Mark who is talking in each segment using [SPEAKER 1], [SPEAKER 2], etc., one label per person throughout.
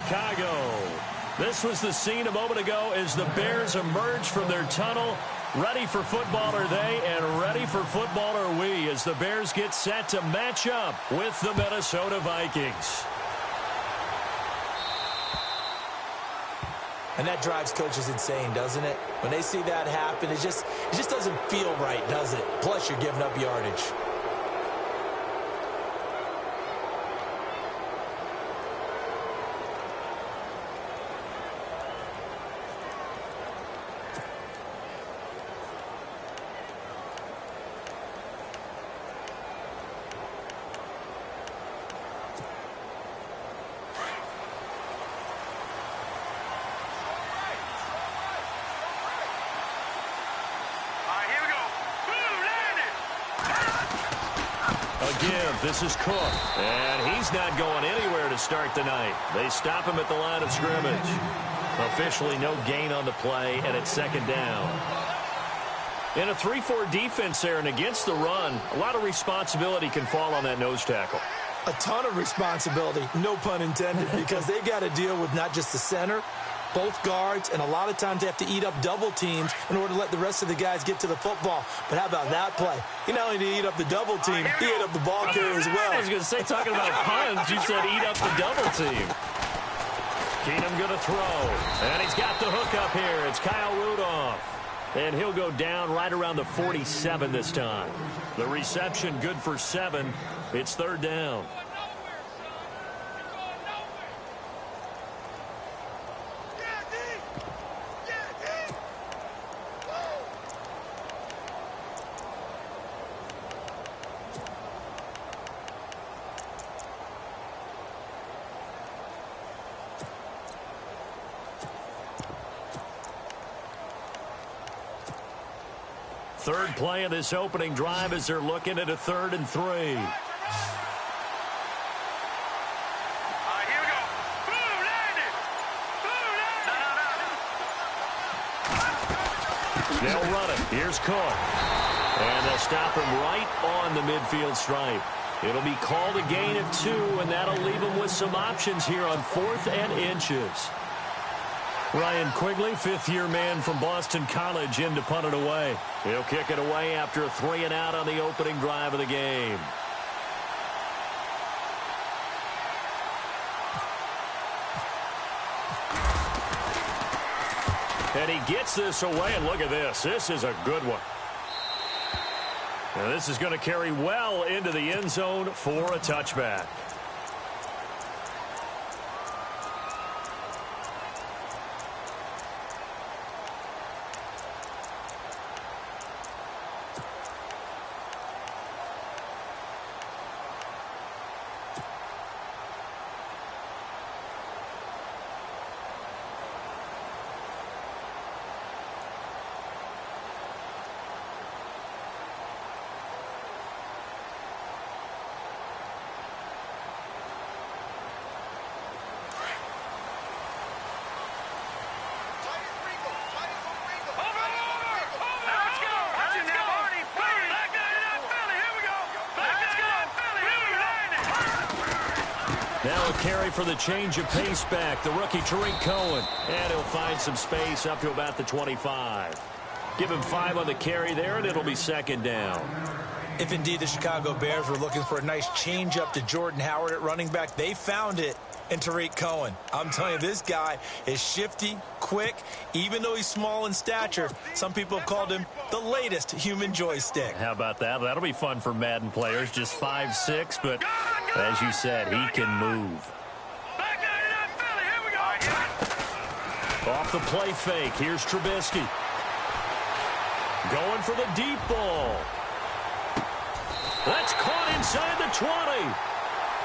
[SPEAKER 1] Chicago. This was the scene a moment ago as the Bears emerged from their tunnel. Ready for football are they, and ready for football are we as the Bears get set to match up with the Minnesota Vikings.
[SPEAKER 2] And that drives coaches insane, doesn't it? When they see that happen, it just doesn't feel right, does it? Plus, you're giving up yardage.
[SPEAKER 1] This is Cook, and he's not going anywhere to start the night. They stop him at the line of scrimmage. Officially no gain on the play, and it's second down. In a 3-4 defense there and against the run, a lot of responsibility can fall on that nose tackle.
[SPEAKER 2] A ton of responsibility, no pun intended, because they've got to deal with not just the center, both guards, and a lot of times they have to eat up double teams in order to let the rest of the guys get to the football. But how about that play? He not only did he eat up the double team, he ate up the ball carrier as well.
[SPEAKER 1] I was going to say, talking about puns, you said eat up the double team. Keenum going to throw, and he's got the hook up here. It's Kyle Rudolph, and he'll go down right around the 47 this time. The reception good for 7. It's third down. Third play of this opening drive as they're looking at a 3rd and 3.
[SPEAKER 3] Here we go. Boom, landed. Boom, landed.
[SPEAKER 1] They'll run it. Here's Cook. And they'll stop him right on the midfield stripe. It'll be called a gain of 2, and that'll leave them with some options here on 4th and inches. Ryan Quigley, 5th-year man from Boston College, in to punt it away. He'll kick it away after a 3-and-out on the opening drive of the game. And he gets this away, and look at this. This is a good one. Now this is going to carry well into the end zone for a touchback. Now a carry for the change of pace back, the rookie Tariq Cohen. And he'll find some space up to about the 25. Give him 5 on the carry there, and it'll be second down.
[SPEAKER 2] If indeed the Chicago Bears were looking for a nice change up to Jordan Howard at running back, they found it in Tariq Cohen. I'm telling you, this guy is shifty, quick. Even though he's small in stature, some people have called him the latest human joystick.
[SPEAKER 1] How about that? That'll be fun for Madden players. Just 5'6", but as you said, he can move. Off the play fake, here's Trubisky. Going for the deep ball. That's caught inside the 20.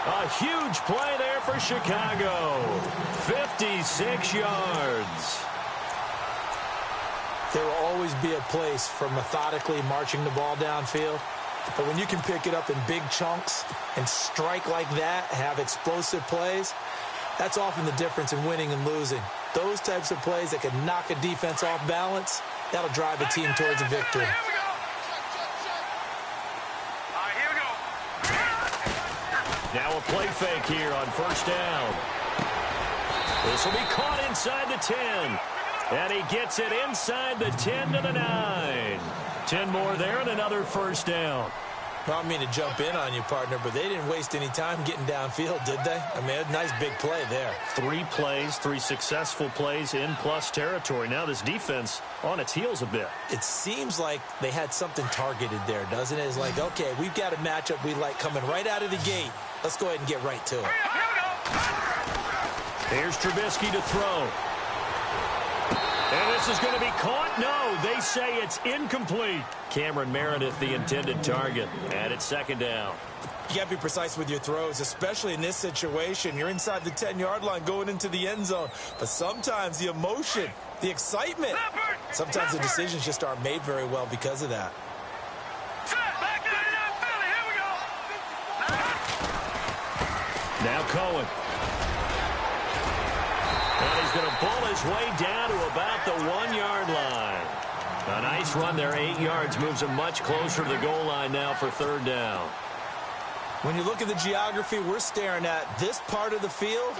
[SPEAKER 1] A huge play there for Chicago. 56 yards.
[SPEAKER 2] There will always be a place for methodically marching the ball downfield. But when you can pick it up in big chunks and strike like that, have explosive plays, that's often the difference in winning and losing. Those types of plays that can knock a defense off balance, that'll drive a team towards a victory.
[SPEAKER 1] Now a play fake here on first down. This will be caught inside the 10. And he gets it inside the 10 to the 9. 10 more there and another first down.
[SPEAKER 2] I don't mean to jump in on you, partner, but they didn't waste any time getting downfield, did they? I mean, a nice big play there.
[SPEAKER 1] 3 plays, 3 successful plays in plus territory. Now this defense on its heels a bit. It
[SPEAKER 2] seems like they had something targeted there, doesn't it? It's like, okay, we've got a matchup we like coming right out of the gate. Let's go ahead and get right to it.
[SPEAKER 1] Here's Trubisky to throw. And this is going to be caught. No, they say it's incomplete. Cameron Meredith, the intended target. And it's second down.
[SPEAKER 2] You got to be precise with your throws, especially in this situation. You're inside the 10-yard line going into the end zone. But sometimes the emotion, the excitement, sometimes the decisions just aren't made very well because of that.
[SPEAKER 1] Now Cohen. And he's going to pull his way down to about the 1-yard line. A nice run there, 8 yards, moves him much closer to the goal line now for third down.
[SPEAKER 2] When you look at the geography we're staring at, this part of the field,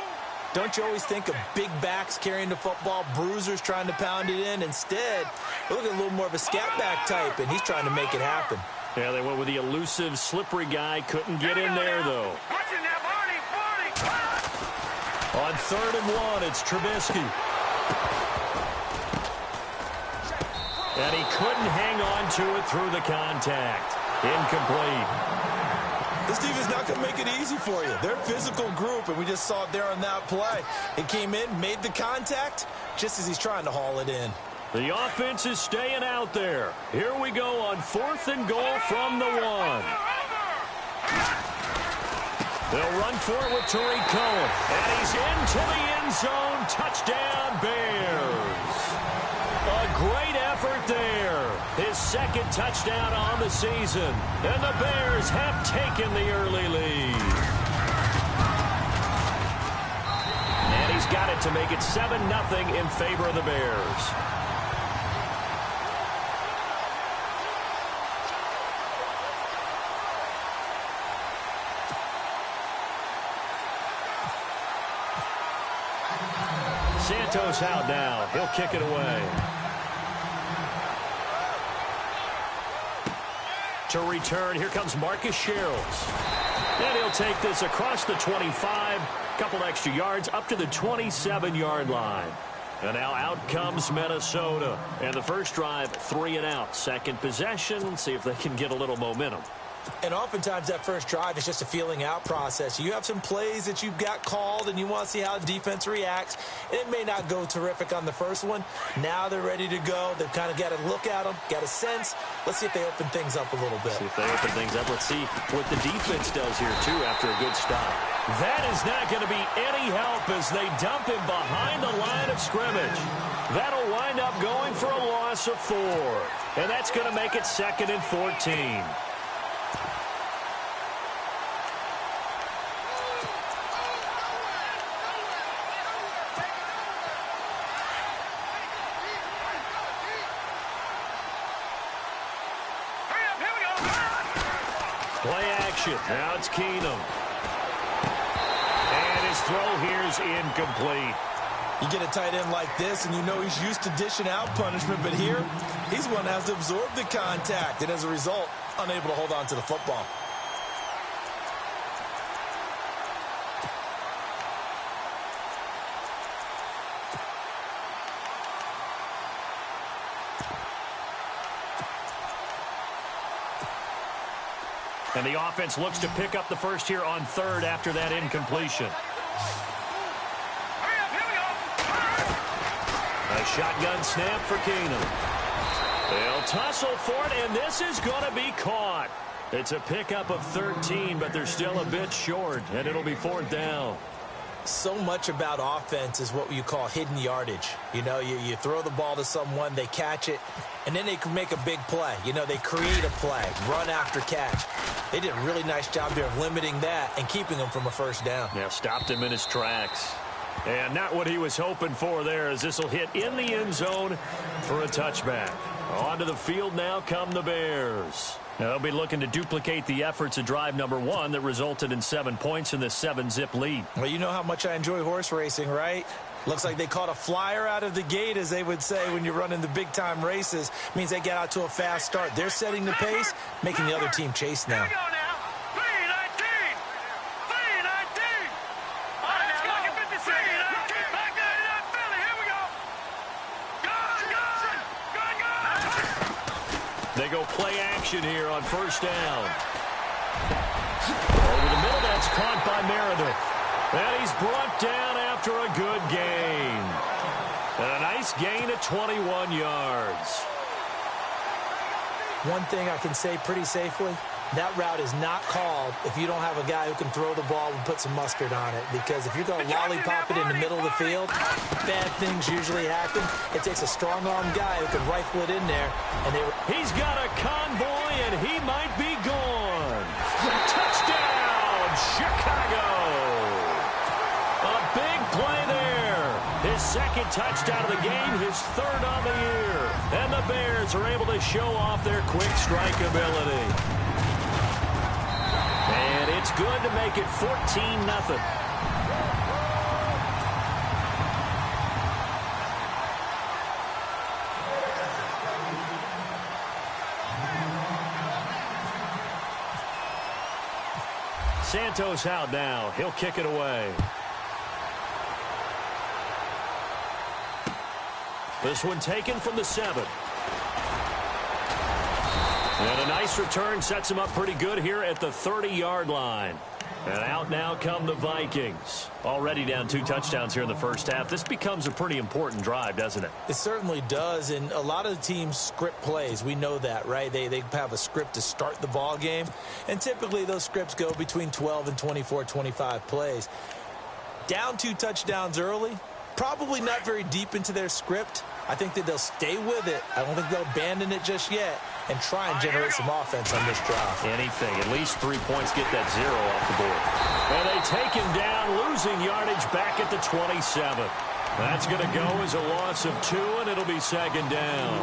[SPEAKER 2] don't you always think of big backs carrying the football, bruisers trying to pound it in? Instead, look at a little more of a scat back type, and he's trying to make it happen.
[SPEAKER 1] Yeah, they went with the elusive, slippery guy. Couldn't get in there, though. On 3rd and 1, it's Trubisky. And he couldn't hang on to it through the contact. Incomplete.
[SPEAKER 2] This defense is not going to make it easy for you. They're a physical group, and we just saw it there on that play. It came in, made the contact, just as he's trying to haul it in.
[SPEAKER 1] The offense is staying out there. Here we go on 4th and goal from the 1. They'll run for it with Tariq Cohen. And he's into the end zone. Touchdown, Bears. A great effort there. His 2nd touchdown on the season. And the Bears have taken the early lead. And he's got it to make it 7-0 in favor of the Bears. Santos out now. He'll kick it away. To return, here comes Marcus Sherrills. And he'll take this across the 25, couple extra yards, up to the 27-yard line. And now out comes Minnesota. And the first drive, 3 and out. Second possession, see if they can get a little momentum.
[SPEAKER 2] And oftentimes that first drive is just a feeling out process. You have some plays that you've got called and you want to see how the defense reacts. It may not go terrific on the first one. Now they're ready to go. They've kind of got to look at them, got a sense. Let's see if they open things up a little bit.
[SPEAKER 1] See if they open things up. Let's see what the defense does here, too, after a good stop. That is not going to be any help as they dump him behind the line of scrimmage. That'll wind up going for a loss of 4. And that's going to make it 2nd and 14. Play action. Now it's Keenum. And his throw here is incomplete.
[SPEAKER 2] You get a tight end like this, and you know he's used to dishing out punishment, but here, he's one that has to absorb the contact, and as a result, unable to hold on to the football.
[SPEAKER 1] And the offense looks to pick up the first here on 3rd after that incompletion. A shotgun snap for Keenum. They'll tussle for it, and this is going to be caught. It's a pickup of 13, but they're still a bit short, and it'll be 4th down.
[SPEAKER 2] So much about offense is what you call hidden yardage. You know, you throw the ball to someone, they catch it, and then they can make a big play. You know, they create a play, run after catch. They did a really nice job there of limiting that and keeping him from a first down.
[SPEAKER 1] Yeah, stopped him in his tracks. And not what he was hoping for there, as this will hit in the end zone for a touchback. Onto the field now come the Bears. Now they'll be looking to duplicate the efforts of drive number 1 that resulted in 7 points in this 7-zip lead.
[SPEAKER 2] Well, you know how much I enjoy horse racing, right? Looks like they caught a flyer out of the gate, as they would say when you're running the big-time races. Means they get out to a fast start. They're setting the pace, making the other team chase now.
[SPEAKER 3] Here we go now. 319. 319. All right, let's go. 319. Back there in that Philly. Here we go. Good.
[SPEAKER 1] They go play action here on first down. Over the middle, that's caught by Meredith. And he's brought down after a good gain. And a nice gain of 21 yards.
[SPEAKER 2] One thing I can say pretty safely, that route is not called if you don't have a guy who can throw the ball and put some mustard on it. Because if you're going to lollipop it in the middle of the field, bad things usually happen. It takes a strong-armed guy who can rifle it in there. And
[SPEAKER 1] he's got a convoy, and he might be gone. Touchdown, Chicago. A big play there. His second touchdown of the game, his third on the year. And the Bears are able to show off their quick strike ability. And it's good to make it 14-0. Santos out now. He'll kick it away. This one taken from the 7. And a nice return sets him up pretty good here at the 30-yard line. And out now come the Vikings. Already down 2 touchdowns here in the first half. This becomes a pretty important drive, doesn't it?
[SPEAKER 2] It certainly does, and a lot of the teams script plays. We know that, right? They have a script to start the ball game, and typically those scripts go between 12 and 24, 25 plays. Down 2 touchdowns early, probably not very deep into their script. I think that they'll stay with it. I don't think they'll abandon it just yet and try and generate some offense on this drive.
[SPEAKER 1] Anything. At least 3 points, get that 0 off the board. And they take him down, losing yardage back at the 27. That's going to go as a loss of 2, and it'll be second down.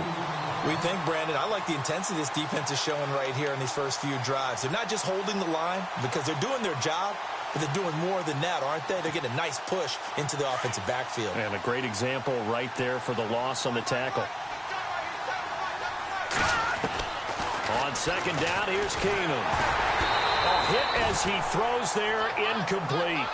[SPEAKER 2] We think, Brandon, I like the intensity this defense is showing right here in these first few drives. They're not just holding the line because they're doing their job, but they're doing more than that, aren't they? They're getting a nice push into the offensive backfield.
[SPEAKER 1] And a great example right there for the loss on the tackle. On second down, here's Keenum. A hit as he throws there, incomplete.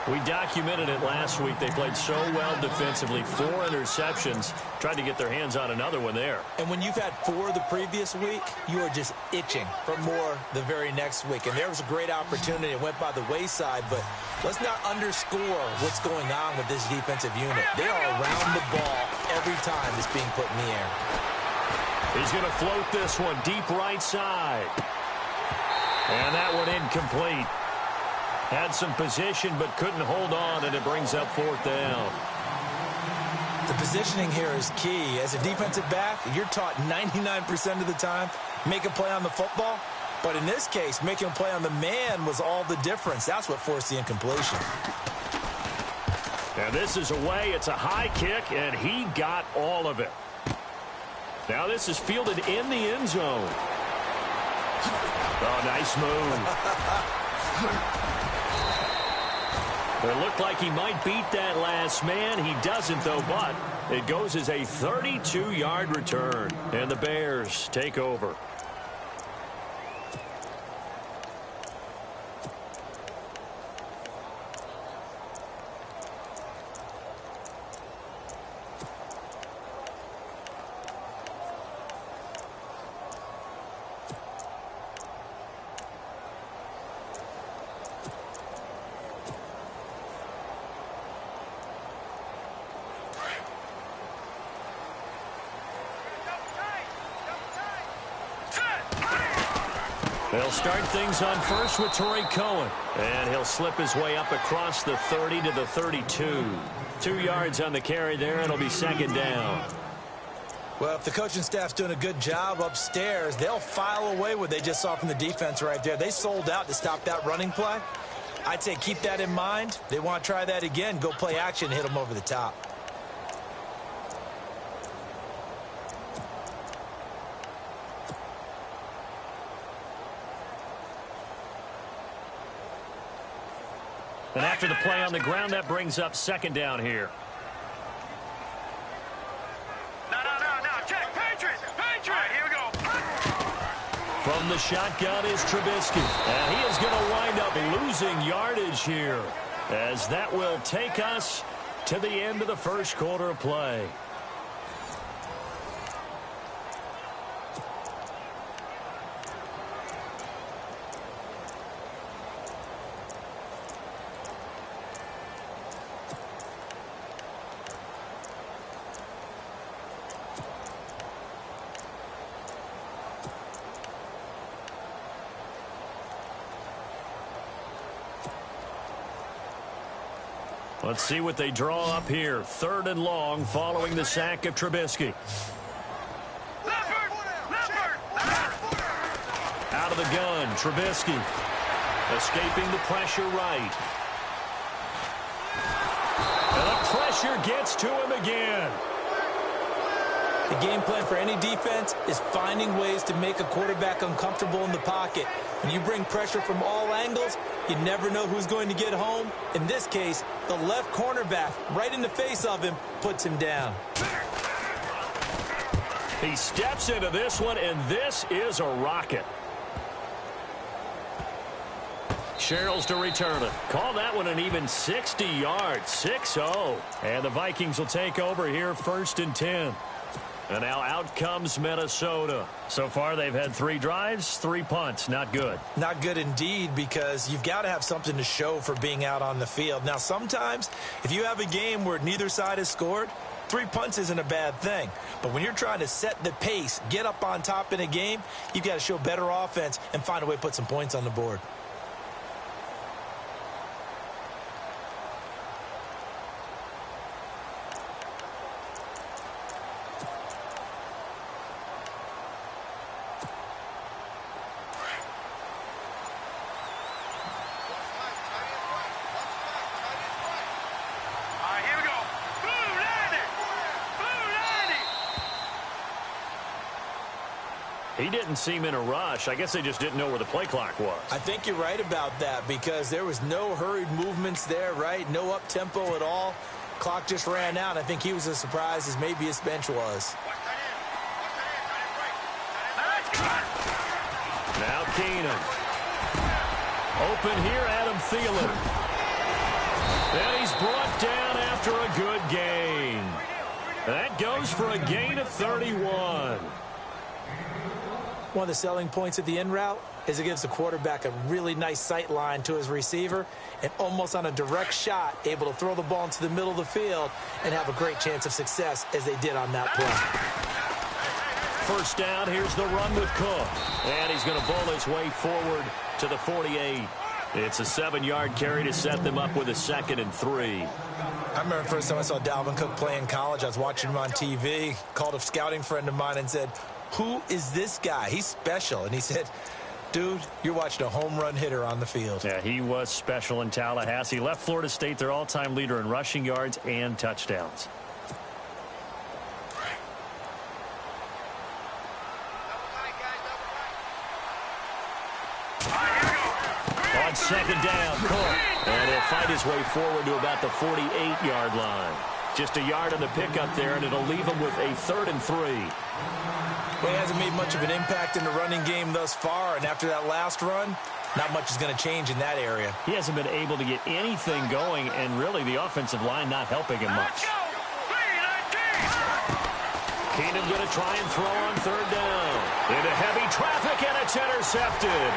[SPEAKER 1] We documented it last week. They played so well defensively. 4 interceptions. Tried to get their hands on another one there.
[SPEAKER 2] And when you've had 4 the previous week, you are just itching for more the very next week. And there was a great opportunity. It went by the wayside, but let's not underscore what's going on with this defensive unit. They are around the ball every time it's being put in the air.
[SPEAKER 1] He's going to float this one deep right side. And that one incomplete. Had some position but couldn't hold on, and it brings up 4th down.
[SPEAKER 2] The positioning here is key. As a defensive back, you're taught 99% of the time, make a play on the football. But in this case, making a play on the man was all the difference. That's what forced the incompletion.
[SPEAKER 1] Now this is away. It's a high kick, and he got all of it. Now this is fielded in the end zone. Oh, nice move. It looked like he might beat that last man. He doesn't, though, but it goes as a 32-yard return. And the Bears take over. They'll start things on first with Torrey Cohen. And he'll slip his way up across the 30 to the 32. 2 yards on the carry there, and it'll be second down.
[SPEAKER 2] Well, if the coaching staff's doing a good job upstairs, they'll file away what they just saw from the defense right there. They sold out to stop that running play. I'd say keep that in mind. They want to try that again. Go play action, hit them over the top.
[SPEAKER 1] And after the play on the ground, that brings up second down here. shotgun is Trubisky. And he is going to wind up losing yardage here, as that will take us to the end of the first quarter of play. Let's see what they draw up here. 3rd and long following the sack of Trubisky. Out of the gun, Trubisky. Escaping the pressure right. And the pressure gets to him again.
[SPEAKER 2] The game plan for any defense is finding ways to make a quarterback uncomfortable in the pocket. When you bring pressure from all angles, you never know who's going to get home. In this case, the left cornerback, right in the face of him, puts him down.
[SPEAKER 1] He steps into this one, and this is a rocket. Sherrills to return it. Call that one an even 60 yards, 6-0. And the Vikings will take over here 1st and 10. And now out comes Minnesota. So far, they've had 3 drives, 3 punts. Not good.
[SPEAKER 2] Not good indeed, because you've got to have something to show for being out on the field. Now, sometimes, if you have a game where neither side has scored, 3 punts isn't a bad thing. But when you're trying to set the pace, get up on top in a game, you've got to show better offense and find a way to put some points on the board.
[SPEAKER 1] He didn't seem in a rush. I guess they just didn't know where the play clock was.
[SPEAKER 2] I think you're right about that, because there was no hurried movements there, right? No up-tempo at all. Clock just ran out. I think he was as surprised as maybe his bench was.
[SPEAKER 1] Now Keenan. Open here, Adam Thielen. And he's brought down after a good gain. That goes for a gain of 31.
[SPEAKER 2] One of the selling points of the in route is it gives the quarterback a really nice sight line to his receiver, and almost on a direct shot, able to throw the ball into the middle of the field and have a great chance of success, as they did on that play.
[SPEAKER 1] First down, here's the run with Cook. And he's going to bowl his way forward to the 48. It's a 7-yard carry to set them up with a 2nd and 3.
[SPEAKER 2] I remember the first time I saw Dalvin Cook play in college. I was watching him on TV, called a scouting friend of mine and said, "Who is this guy? He's special." And he said, "Dude, you're watching a home run hitter on the field."
[SPEAKER 1] Yeah, he was special in Tallahassee. Left Florida State their all-time leader in rushing yards and touchdowns. On 2nd down, Cook. And he'll fight his way forward to about the 48-yard line. Just a yard on the pickup there, and it'll leave him with a 3rd and 3.
[SPEAKER 2] Well, he hasn't made much of an impact in the running game thus far, and after that last run, not much is going to change in that area.
[SPEAKER 1] He hasn't been able to get anything going, and really the offensive line not helping him much. Keenan going to try and throw on 3rd down. Into heavy traffic, and it's intercepted.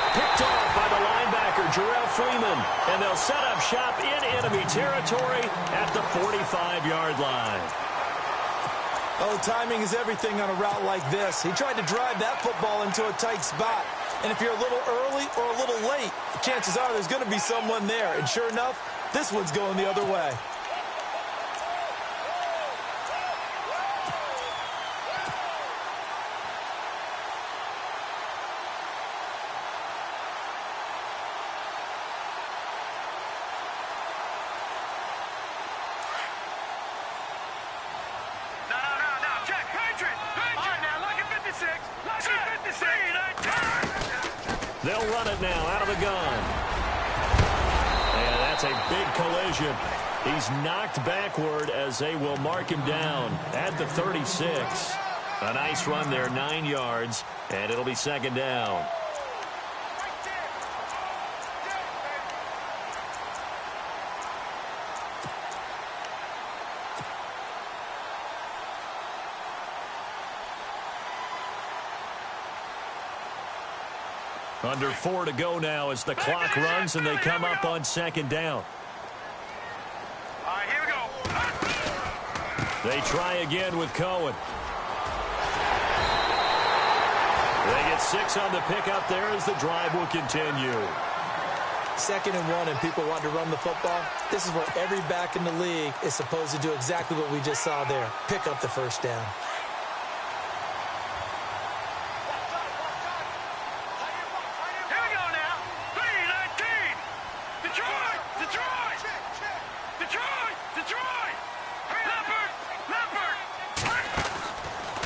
[SPEAKER 1] Picked off by the linebacker, Jarrell Freeman, and they'll set up shop in enemy territory at the 45-yard line.
[SPEAKER 2] Oh, timing is everything on a route like this. He tried to drive that football into a tight spot. And if you're a little early or a little late, chances are there's going to be someone there. And sure enough, this one's going the other way.
[SPEAKER 1] They'll run it now out of the gun. And that's a big collision. He's knocked backward as they will mark him down at the 36. A nice run there, 9 yards. And it'll be second down. Under 4 to go now as the clock runs and they come up on second down.
[SPEAKER 3] All right, here we go.
[SPEAKER 1] They try again with Cohen. They get 6 on the pickup there as the drive will continue.
[SPEAKER 2] 2nd and 1 and people want to run the football. This is where every back in the league is supposed to do exactly what we just saw there. Pick up the first down.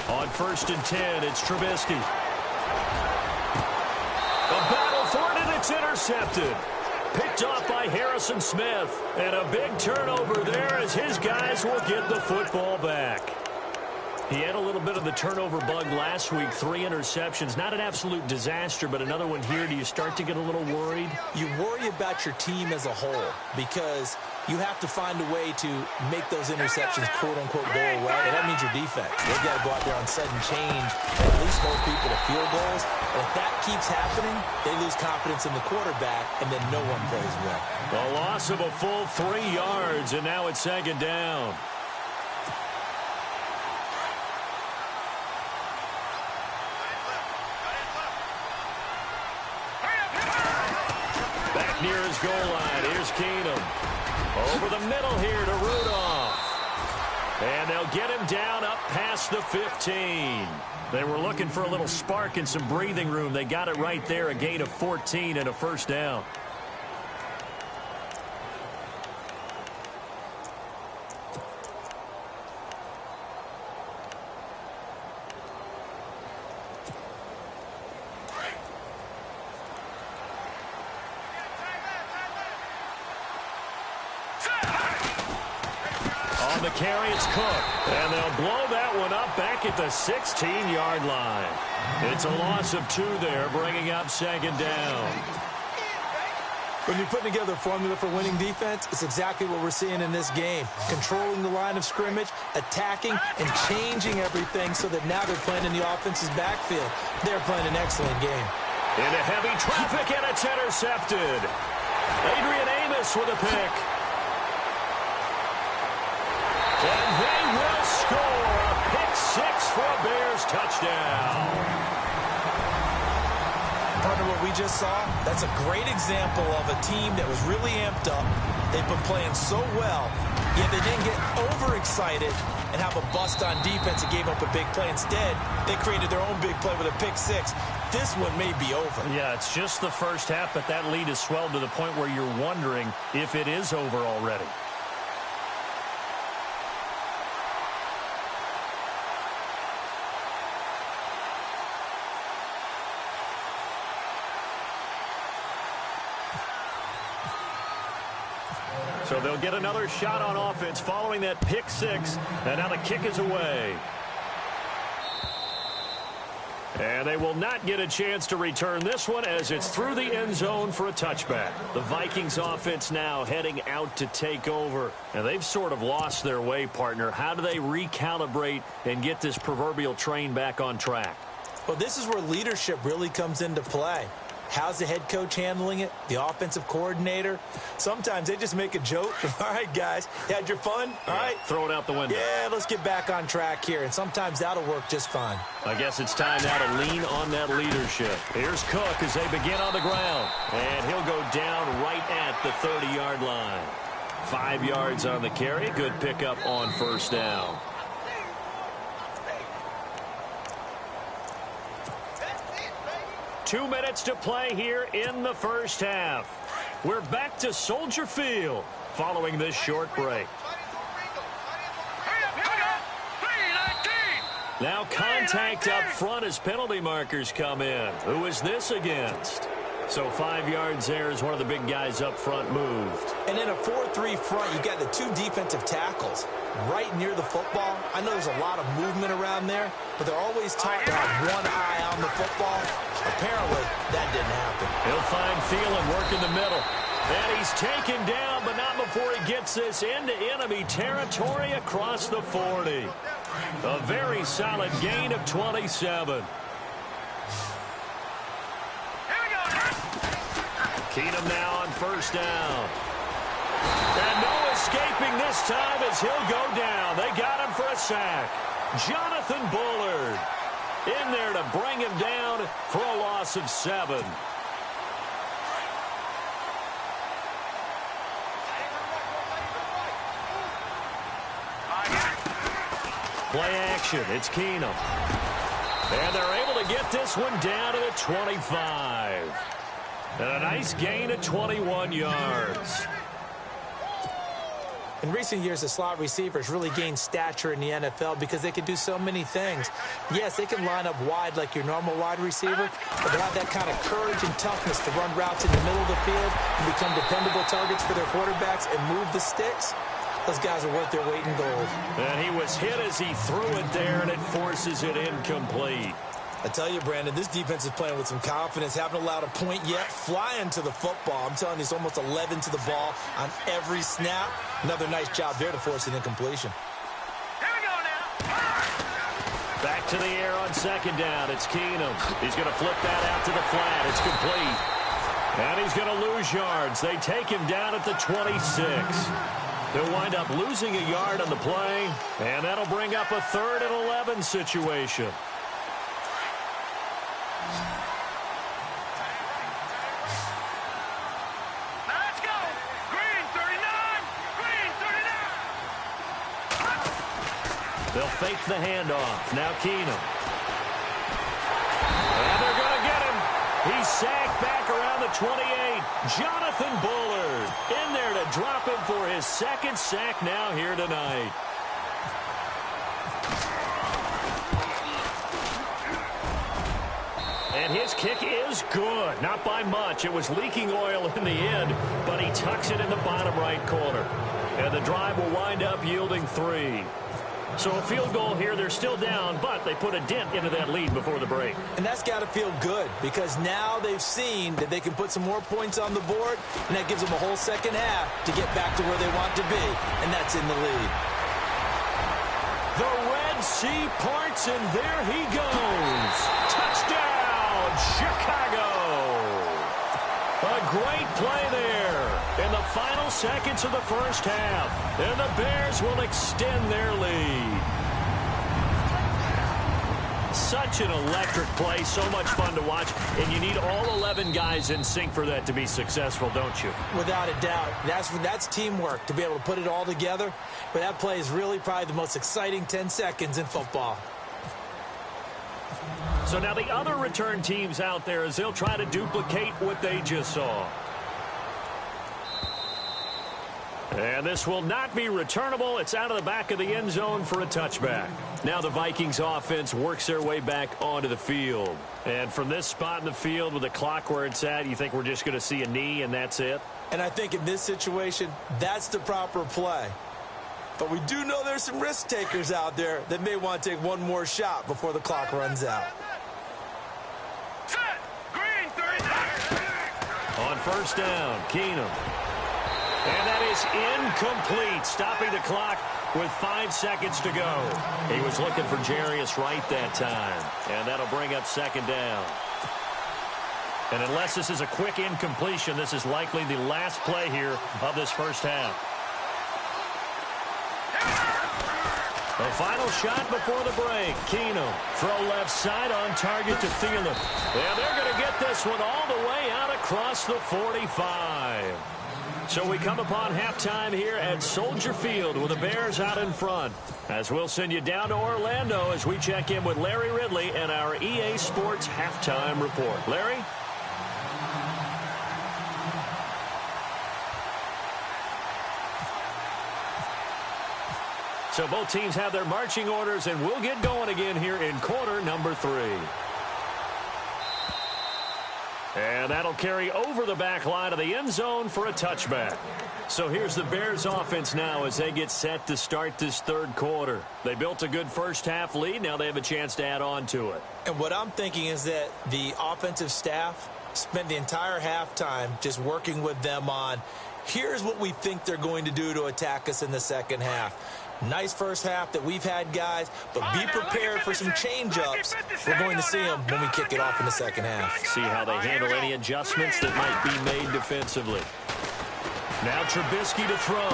[SPEAKER 1] On 1st and 10, it's Trubisky. A battle for it, and it's intercepted. Picked off by Harrison Smith. And a big turnover there as his guys will get the football back. He had a little bit of the turnover bug last week, 3 interceptions. Not an absolute disaster, but another one here. Do you start to get a little worried?
[SPEAKER 2] You worry about your team as a whole because you have to find a way to make those interceptions, quote-unquote, go away, and that means your defense. They've got to go out there on sudden change and at least hold people to field goals. And if that keeps happening, they lose confidence in the quarterback, and then no one plays well.
[SPEAKER 1] A loss of a full 3 yards, and now it's second down. Back near his goal line, here's Keenum. Over the middle here to Rudolph. And they'll get him down up past the 15. They were looking for a little spark and some breathing room. They got it right there, a gain of 14 and a first down. The carry, it's Cook. And they'll blow that one up back at the 16-yard line. It's a loss of 2 there, bringing up second down.
[SPEAKER 2] When you're putting together a formula for winning defense, it's exactly what we're seeing in this game. Controlling the line of scrimmage, attacking, and changing everything so that now they're playing in the offense's backfield. They're playing an excellent game.
[SPEAKER 1] Into heavy traffic, and it's intercepted. Adrian Amos with a pick. And they will score a pick 6 for a Bears touchdown.
[SPEAKER 2] Partner, what we just saw, that's a great example of a team that was really amped up. They've been playing so well, yet they didn't get overexcited and have a bust on defense and gave up a big play. Instead, they created their own big play with a pick 6. This one may be over.
[SPEAKER 1] Yeah, it's just the first half, but that lead has swelled to the point where you're wondering if it is over already. So they'll get another shot on offense following that pick 6. And now the kick is away. And they will not get a chance to return this one as it's through the end zone for a touchback. The Vikings offense now heading out to take over. And they've sort of lost their way, partner. How do they recalibrate and get this proverbial train back on track?
[SPEAKER 2] Well, this is where leadership really comes into play. How's the head coach handling it? The offensive coordinator? Sometimes they just make a joke. All right, guys, you had your fun? All right.
[SPEAKER 1] Throw it out the window.
[SPEAKER 2] Yeah, let's get back on track here. And sometimes that'll work just fine.
[SPEAKER 1] I guess it's time now to lean on that leadership. Here's Cook as they begin on the ground. And he'll go down right at the 30-yard line. 5 yards on the carry. Good pickup on first down. Two minutes to play here in the first half. We're back to Soldier Field following this short break. Now contact up front as penalty markers come in. Who is this against? So 5 yards there as one of the big guys up front moved.
[SPEAKER 2] And in a 4-3 front, you've got the 2 defensive tackles. right near the football. I know there's a lot of movement around there, but they're always taught to have one eye on the football. Apparently, that didn't happen.
[SPEAKER 1] He'll find Thielen working the middle. And he's taken down, but not before he gets this into enemy territory across the 40. A very solid gain of 27. Keenum now on first down. And no escaping this time as he'll go down. They got him for a sack. Jonathan Bullard in there to bring him down for a loss of 7. Play action. It's Keenum. And they're able to get this one down to the 25. And a nice gain of 21 yards.
[SPEAKER 2] In recent years, the slot receivers really gained stature in the NFL because they can do so many things. Yes, they can line up wide like your normal wide receiver, but they have that kind of courage and toughness to run routes in the middle of the field and become dependable targets for their quarterbacks and move the sticks. Those guys are worth their weight in gold.
[SPEAKER 1] And he was hit as he threw it there, and it forces it incomplete.
[SPEAKER 2] I tell you, Brandon, this defense is playing with some confidence. Haven't allowed a point yet. Flying to the football. I'm telling you, it's almost 11 to the ball on every snap. Another nice job there to force an incompletion.
[SPEAKER 3] Here we go now.
[SPEAKER 1] Back to the air on second down. It's Keenum. He's going to flip that out to the flat. It's complete. And he's going to lose yards. They take him down at the 26. They'll wind up losing a yard on the play, and that'll bring up a 3rd and 11 situation.
[SPEAKER 3] Let's go. Green 39. Green 39.
[SPEAKER 1] They'll fake the handoff. Now Keenum. And they're going to get him. He's sacked back around the 28. Jonathan Bullard in there to drop him for his 2nd sack now here tonight. And his kick is good. Not by much. It was leaking oil in the end, but he tucks it in the bottom right corner. And the drive will wind up yielding 3. So a field goal here, they're still down, but they put a dent into that lead before the break.
[SPEAKER 2] And that's got to feel good because now they've seen that they can put some more points on the board, and that gives them a whole second half to get back to where they want to be, and that's in the lead.
[SPEAKER 1] The Red Sea parts, and there he goes. Touchdown, Chicago. A great play there in the final seconds of the first half. And the Bears will extend their lead. Such an electric play, so much fun to watch. And you need all 11 guys in sync for that to be successful, don't you?
[SPEAKER 2] Without a doubt. That's teamwork, to be able to put it all together. But that play is really probably the most exciting 10 seconds in football.
[SPEAKER 1] So now the other return teams out there as they'll try to duplicate what they just saw. And this will not be returnable. It's out of the back of the end zone for a touchback. Now the Vikings offense works their way back onto the field. And from this spot in the field with the clock where it's at, you think we're just going to see a knee and that's it?
[SPEAKER 2] And I think in this situation, that's the proper play. But we do know there's some risk takers out there that may want to take one more shot before the clock runs out.
[SPEAKER 3] Set. Green 39.
[SPEAKER 1] On first down, Keenum. And that is incomplete, stopping the clock with 5 seconds to go. He was looking for Jarius Wright that time, and that'll bring up second down. And unless this is a quick incompletion, this is likely the last play here of this first half. The final shot before the break. Keenum, throw left side on target to Thielen. And they're going to get this one all the way out across the 45. So we come upon halftime here at Soldier Field with the Bears out in front. As we'll send you down to Orlando as we check in with Larry Ridley and our EA Sports halftime report. Larry? So both teams have their marching orders, and we'll get going again here in quarter number 3. And that'll carry over the back line of the end zone for a touchback. So here's the Bears offense now as they get set to start this third quarter. They built a good first half lead. Now they have a chance to add on to it.
[SPEAKER 2] And what I'm thinking is that the offensive staff spent the entire halftime just working with them on, here's what we think they're going to do to attack us in the second half. Nice first half that we've had, guys, but be prepared for some change-ups. We're going to see them when we kick it off in the second half.
[SPEAKER 1] See how they handle any adjustments that might be made defensively. Now Trubisky to throw.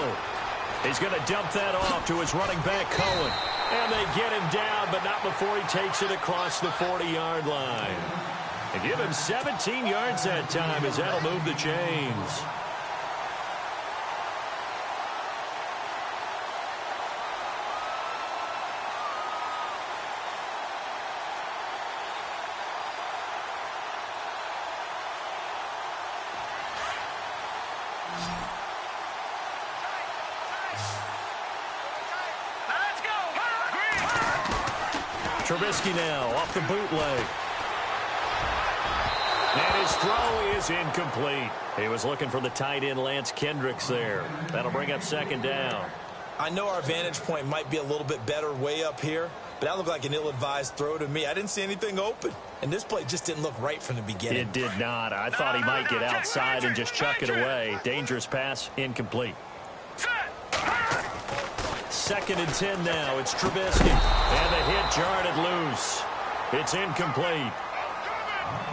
[SPEAKER 1] He's going to dump that off to his running back, Cohen. And they get him down, but not before he takes it across the 40-yard line. And give him 17 yards that time as that'll move the chains. Trubisky now off the bootleg. And his throw is incomplete. He was looking for the tight end Lance Kendricks there. That'll bring up second down.
[SPEAKER 2] I know our vantage point might be a little bit better way up here, but that looked like an ill-advised throw to me. I didn't see anything open, and this play just didn't look right from the beginning.
[SPEAKER 1] It did not. I thought he might get outside and just chuck it away. Dangerous pass, incomplete. Second and 10 now. It's Trubisky. And the hit jarred it loose. It's incomplete.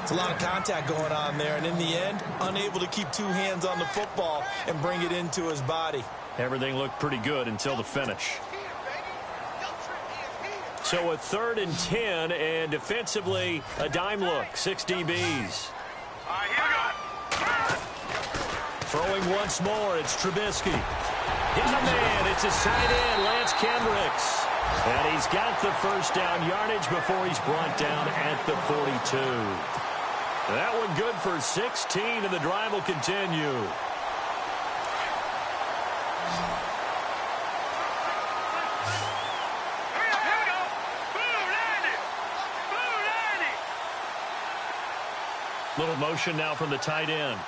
[SPEAKER 2] It's a lot of contact going on there, and in the end, unable to keep two hands on the football and bring it into his body.
[SPEAKER 1] Everything looked pretty good until the finish. So a 3rd and 10, and defensively, a dime look. 6 DBs. Throwing once more, it's Trubisky. He's a man. It's his tight end, Lance Kendricks. And he's got the first down yardage before he's brought down at the 42. That one good for 16, and the drive will continue. Little motion now from the tight end.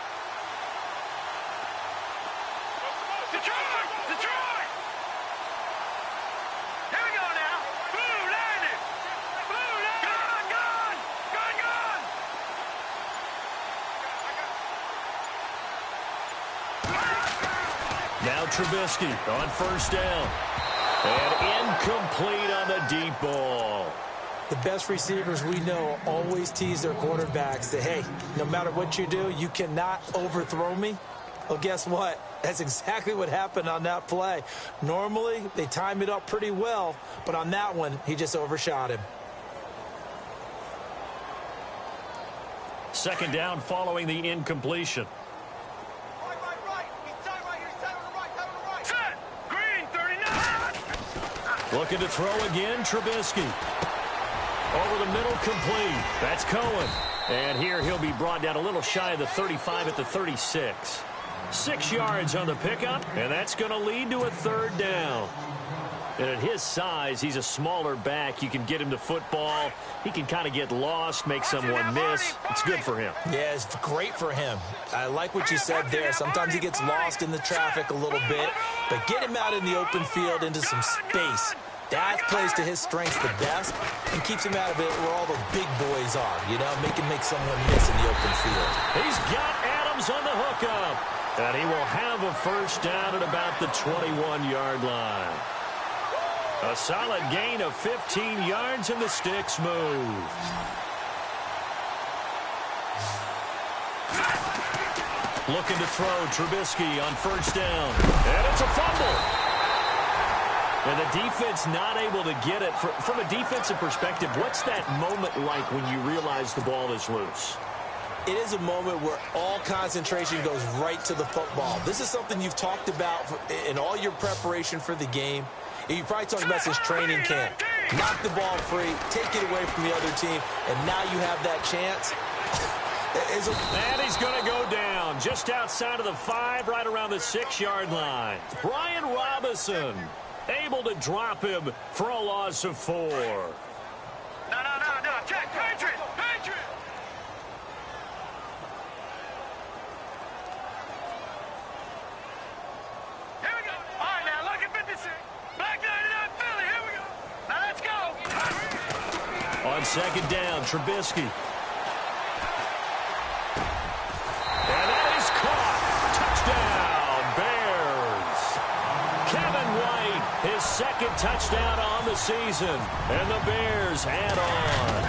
[SPEAKER 1] Now Trubisky on first down. And incomplete on the deep ball.
[SPEAKER 2] The best receivers we know always tease their quarterbacks that, hey, no matter what you do, you cannot overthrow me. Well, guess what? That's exactly what happened on that play. Normally, they time it up pretty well, but on that one, he just overshot him.
[SPEAKER 1] Second down following the incompletion. Looking to throw again, Trubisky. Over the middle, complete. That's Cohen. And here he'll be brought down a little shy of the 35 at the 36. 6 yards on the pickup, and that's going to lead to a 3rd down. And at his size, he's a smaller back. You can get him to football. He can kind of get lost, make someone miss. It's good for him.
[SPEAKER 2] Yeah, it's great for him. I like what you said there. Sometimes he gets lost in the traffic a little bit, but get him out in the open field into some space. That plays to his strengths the best and keeps him out of it where all the big boys are, you know, make someone miss in the open field.
[SPEAKER 1] He's got Adams on the hookup, and he will have a first down at about the 21-yard line. A solid gain of 15 yards, and the sticks move. Looking to throw, Trubisky on first down. And it's a fumble. And the defense not able to get it. From a defensive perspective, what's that moment like when you realize the ball is loose?
[SPEAKER 2] It is a moment where all concentration goes right to the football. This is something you've talked about in all your preparation for the game. You probably talked about since training camp. Knock the ball free, take it away from the other team, and now you have that chance.
[SPEAKER 1] And he's going to go down just outside of the 5, right around the 6-yard line. Brian Robinson able to drop him for a loss of 4.
[SPEAKER 3] No. Check. Patriot.
[SPEAKER 1] On second down, Trubisky. And that is caught. Touchdown, Bears. Kevin White, his second touchdown on the season. And the Bears add on.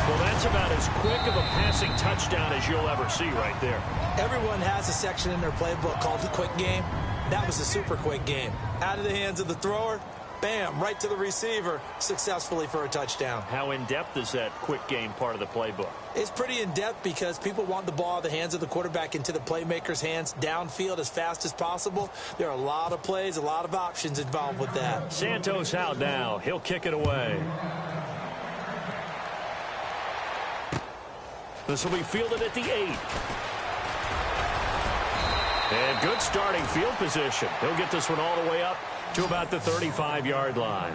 [SPEAKER 1] Well, that's about as quick of a passing touchdown as you'll ever see right there.
[SPEAKER 2] Everyone has a section in their playbook called the quick game. That was a super quick game. Out of the hands of the thrower, bam, right to the receiver, successfully for a touchdown.
[SPEAKER 1] How in-depth is that quick game part of the playbook?
[SPEAKER 2] It's pretty in-depth because people want the ball out of the hands of the quarterback into the playmaker's hands downfield as fast as possible. There are a lot of plays, a lot of options involved with that.
[SPEAKER 1] Santos out now. He'll kick it away. This will be fielded at the 8. And good starting field position. He'll get this one all the way up to about the 35-yard line.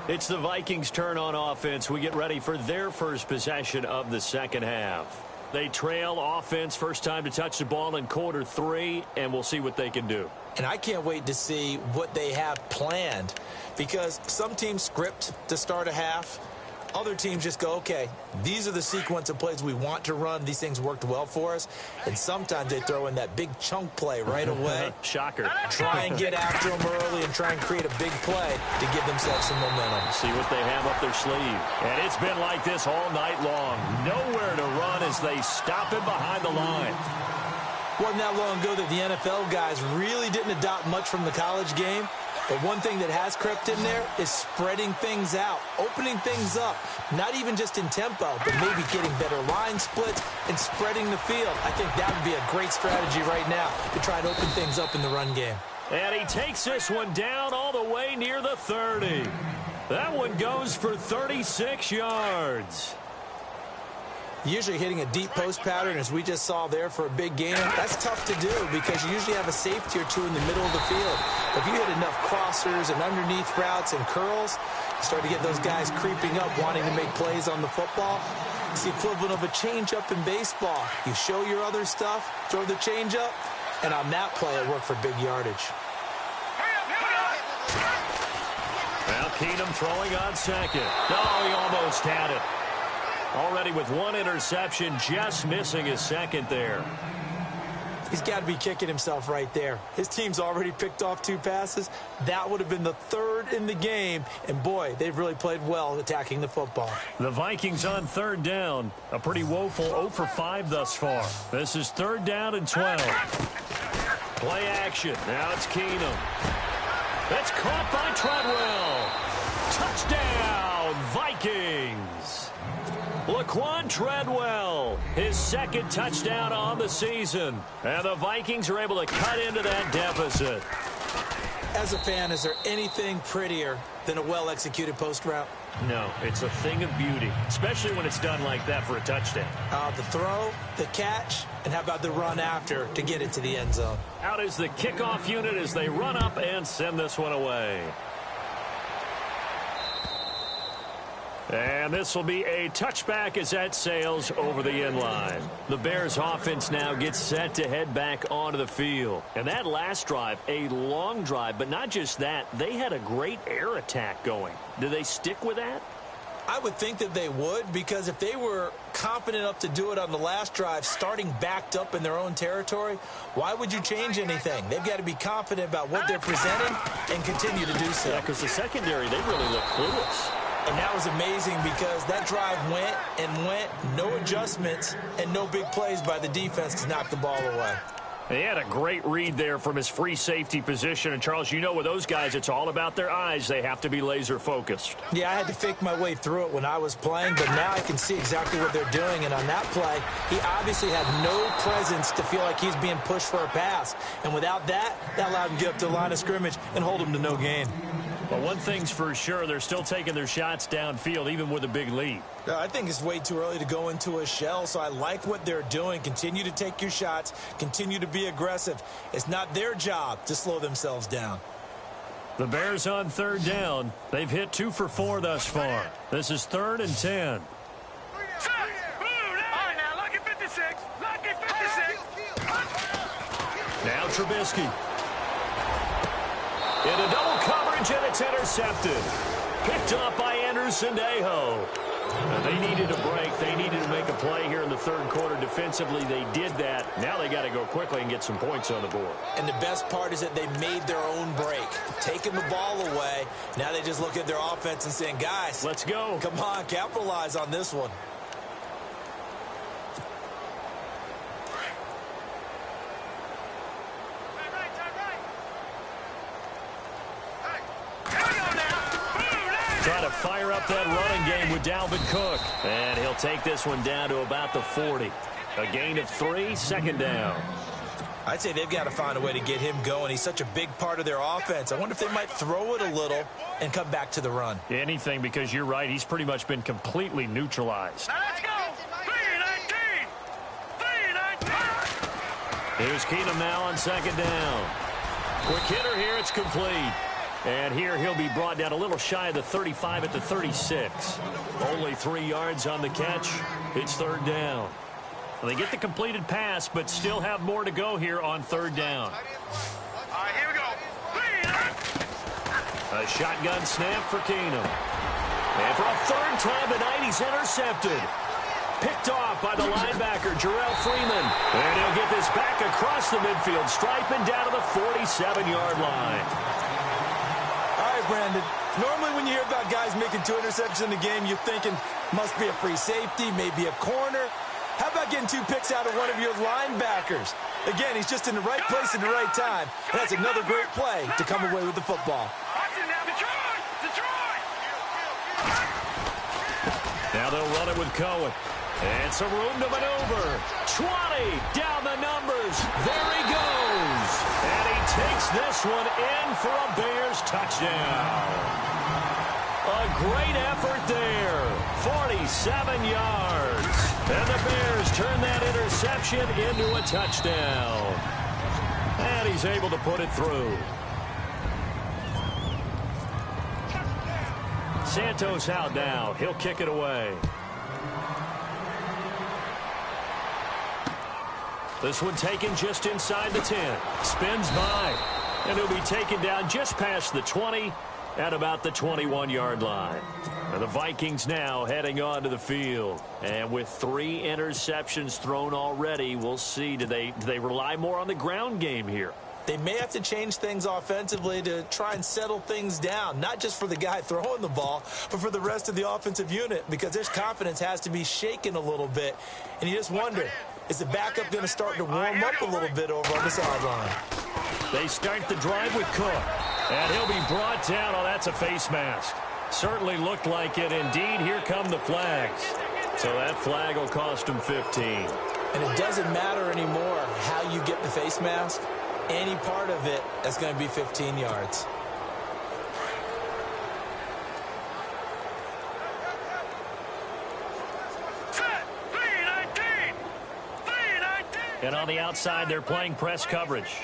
[SPEAKER 1] It's the Vikings' turn on offense. We get ready for their first possession of the second half. They trail offense, first time to touch the ball in quarter 3, and we'll see what they can do.
[SPEAKER 2] And I can't wait to see what they have planned because some teams script to start a half. Other teams just go, okay, these are the sequence of plays we want to run. These things worked well for us. And sometimes they throw in that big chunk play right away.
[SPEAKER 1] Shocker.
[SPEAKER 2] Try and get after them early and try and create a big play to give themselves some momentum.
[SPEAKER 1] See what they have up their sleeve. And it's been like this all night long. Nowhere to run as they stop him behind the line.
[SPEAKER 2] Wasn't that long ago that the NFL guys really didn't adopt much from the college game. But one thing that has crept in there is spreading things out, opening things up, not even just in tempo, but maybe getting better line splits and spreading the field. I think that would be a great strategy right now to try and open things up in the run game.
[SPEAKER 1] And he takes this one down all the way near the 30. That one goes for 36 yards.
[SPEAKER 2] Usually hitting a deep post pattern, as we just saw there for a big gainer, that's tough to do because you usually have a safety or two in the middle of the field. If you hit enough crossers and underneath routes and curls, you start to get those guys creeping up, wanting to make plays on the football. It's the equivalent of a changeup in baseball. You show your other stuff, throw the changeup, and on that play, it worked for big yardage.
[SPEAKER 1] Now Keenum throwing on second. No, he almost had it. Already with one interception, just missing his second there.
[SPEAKER 2] He's got to be kicking himself right there. His team's already picked off 2 passes. That would have been the 3rd in the game. And, boy, they've really played well attacking the football.
[SPEAKER 1] The Vikings on 3rd down. A pretty woeful 0 for 5 thus far. This is 3rd down and 12. Play action. Now it's Keenum. That's caught by Treadwell. Touchdown, Vikings. Laquan Treadwell, his second touchdown on the season. And the Vikings are able to cut into that deficit.
[SPEAKER 2] As a fan, is there anything prettier than a well-executed post route?
[SPEAKER 1] No, it's a thing of beauty, especially when it's done like that for a touchdown.
[SPEAKER 2] The throw, the catch, and how about the run after to get it to the end zone?
[SPEAKER 1] Out is the kickoff unit as they run up and send this one away. And this will be a touchback as that sails over the end line. The Bears offense now gets set to head back onto the field. And that last drive, a long drive, but not just that, they had a great air attack going. Do they stick with that?
[SPEAKER 2] I would think that they would, because if they were competent enough to do it on the last drive, starting backed up in their own territory, why would you change anything? They've got to be confident about what they're presenting and continue to do so.
[SPEAKER 1] Yeah, because the secondary, they really look clueless.
[SPEAKER 2] And that was amazing because that drive went and went, no adjustments, and no big plays by the defense to knock the ball away.
[SPEAKER 1] He had a great read there from his free safety position. And, Charles, you know with those guys, it's all about their eyes. They have to be laser focused.
[SPEAKER 2] Yeah, I had to fake my way through it when I was playing, but now I can see exactly what they're doing. And on that play, he obviously had no presence to feel like he's being pushed for a pass. And without that, that allowed him to get up to the line of scrimmage and hold him to no gain.
[SPEAKER 1] But one thing's for sure, they're still taking their shots downfield, even with a big lead.
[SPEAKER 2] I think it's way too early to go into a shell, so I like what they're doing. Continue to take your shots. Continue to be aggressive. It's not their job to slow themselves down.
[SPEAKER 1] The Bears on 3rd down. They've hit 2 for 4 thus far. This is 3rd and 10.
[SPEAKER 3] All right, now, lucky 56. Lucky 56.
[SPEAKER 1] Now Trubisky. Into double coverage, and it's intercepted. Picked up by Anderson-Aho. They needed a break. They needed to make a play here in the third quarter. Defensively, they did that. Now they got to go quickly and get some points on the board.
[SPEAKER 2] And the best part is that they made their own break, taking the ball away. Now they just look at their offense and saying, guys,
[SPEAKER 1] let's go.
[SPEAKER 2] Come on, capitalize on this one.
[SPEAKER 1] Try to fire up that running game with Dalvin Cook. And he'll take this one down to about the 40. A gain of 3, second down.
[SPEAKER 2] I'd say they've got to find a way to get him going. He's such a big part of their offense. I wonder if they might throw it a little and come back to the run.
[SPEAKER 1] Anything, because you're right. He's pretty much been completely neutralized.
[SPEAKER 3] Now let's go. 3-19. 3-19.
[SPEAKER 1] Here's Keenum now on second down. Quick hitter here. It's complete. And here he'll be brought down a little shy of the 35 at the 36. Only 3 yards on the catch. It's third down. Well, they get the completed pass, but still have more to go here on third down.
[SPEAKER 3] All right, here we go. 3-19.
[SPEAKER 1] A shotgun snap for Keenum. And for a third time tonight, he's intercepted. Picked off by the linebacker, Jarrell Freeman. And he'll get this back across the midfield stripe and down to the 47-yard line.
[SPEAKER 2] Brandon, normally when you hear about guys making 2 interceptions in the game, you're thinking must be a free safety, maybe a corner. How about getting 2 picks out of one of your linebackers? Again, he's just in the right place at the right time. And that's another great play to come away with the football.
[SPEAKER 1] Now they'll run it with Cohen. And some room to maneuver. 20 down the numbers. There he goes. And he takes this one in for a Bears touchdown. A great effort there. 47 yards. And the Bears turn that interception into a touchdown. And he's able to put it through. Santos out now. He'll kick it away. This one taken just inside the 10. Spins by. And he'll be taken down just past the 20 at about the 21-yard line. And the Vikings now heading onto the field. And with 3 interceptions thrown already, we'll see. Do they rely more on the ground game here?
[SPEAKER 2] They may have to change things offensively to try and settle things down, not just for the guy throwing the ball, but for the rest of the offensive unit, because their confidence has to be shaken a little bit. And you just wonder, is the backup going to start to warm up a little bit over on the sideline?
[SPEAKER 1] They start the drive with Cook. And he'll be brought down. Oh, that's a face mask. Certainly looked like it. Indeed, here come the flags. So that flag will cost him 15.
[SPEAKER 2] And it doesn't matter anymore how you get the face mask. Any part of it is going to be 15 yards.
[SPEAKER 1] And on the outside, they're playing press coverage.